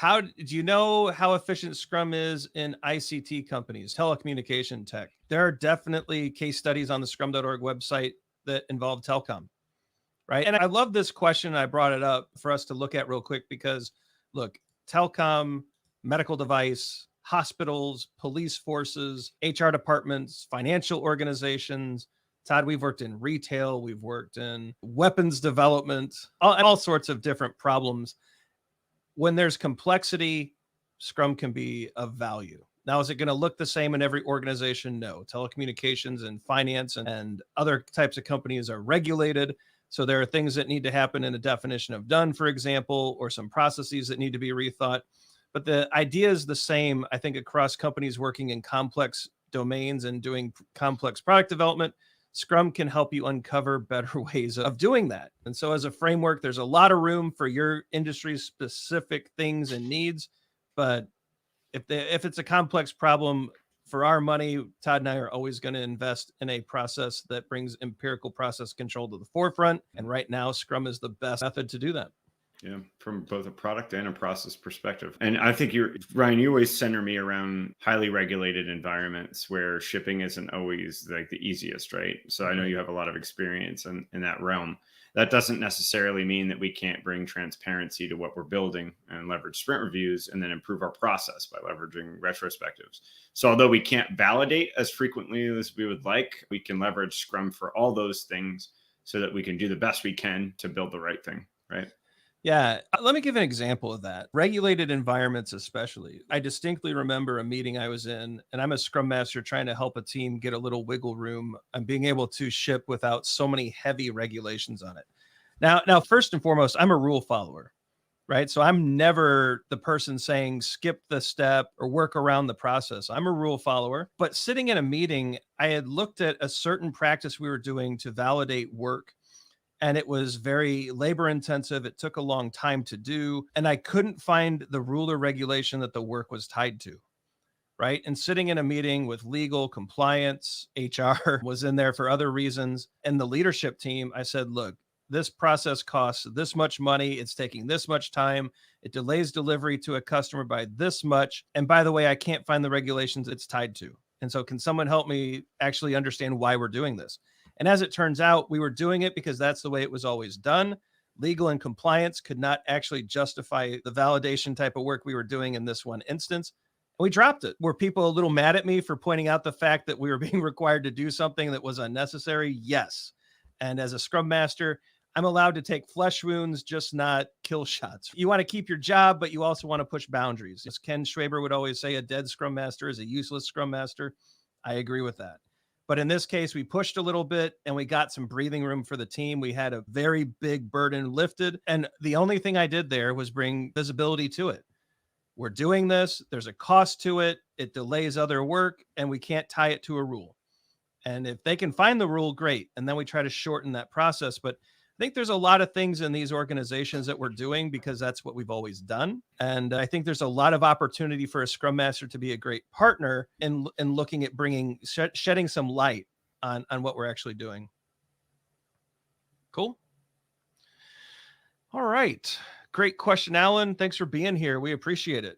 do you know how efficient Scrum is in ICT companies, telecommunication tech? There are definitely case studies on the scrum.org website that involve telecom, right? And I love this question. I brought it up for us to look at real quick because, look, telecom, medical device, hospitals, police forces, HR departments, financial organizations. Todd, we've worked in retail, we've worked in weapons development, all sorts of different problems. When there's complexity, Scrum can be of value. Now, is it going to look the same in every organization? No. Telecommunications and finance and other types of companies are regulated. So there are things that need to happen in a definition of done, for example, or some processes that need to be rethought. But the idea is the same, I think, across companies working in complex domains and doing complex product development. Scrum can help you uncover better ways of doing that. And so as a framework, there's a lot of room for your industry specific things and needs. But if it's a complex problem, for our money, Todd and I are always going to invest in a process that brings empirical process control to the forefront. And right now, Scrum is the best method to do that. Yeah, from both a product and a process perspective. And I think Ryan, you always center me around highly regulated environments where shipping isn't always like the easiest, right? So I know you have a lot of experience in that realm. That doesn't necessarily mean that we can't bring transparency to what we're building and leverage sprint reviews and then improve our process by leveraging retrospectives. So although we can't validate as frequently as we would like, we can leverage Scrum for all those things so that we can do the best we can to build the right thing, right? Yeah, let me give an example of that. Regulated environments, especially. I distinctly remember a meeting I was in, and I'm a Scrum Master trying to help a team get a little wiggle room and being able to ship without so many heavy regulations on it. Now, first and foremost, I'm a rule follower, right? So I'm never the person saying skip the step or work around the process. I'm a rule follower. But sitting in a meeting, I had looked at a certain practice we were doing to validate work. And it was very labor intensive. It took a long time to do. And I couldn't find the rule or regulation that the work was tied to. Right. And sitting in a meeting with legal, compliance, HR was in there for other reasons. And the leadership team, I said, look, this process costs this much money. It's taking this much time. It delays delivery to a customer by this much. And by the way, I can't find the regulations it's tied to. And so can someone help me actually understand why we're doing this? And as it turns out, we were doing it because that's the way it was always done. Legal and compliance could not actually justify the validation type of work we were doing in this one instance. And we dropped it. Were people a little mad at me for pointing out the fact that we were being required to do something that was unnecessary? Yes. And as a Scrum Master, I'm allowed to take flesh wounds, just not kill shots. You want to keep your job, but you also want to push boundaries. As Ken Schwaber would always say, a dead Scrum Master is a useless Scrum Master. I agree with that. But in this case, we pushed a little bit and we got some breathing room for the team. We had a very big burden lifted. And the only thing I did there was bring visibility to it. We're doing this. There's a cost to it. It delays other work and we can't tie it to a rule. And if they can find the rule, great. And then we try to shorten that process. But I think there's a lot of things in these organizations that we're doing because that's what we've always done. And I think there's a lot of opportunity for a Scrum Master to be a great partner in looking at shedding some light on what we're actually doing. Cool. All right. Great question, Alan. Thanks for being here. We appreciate it.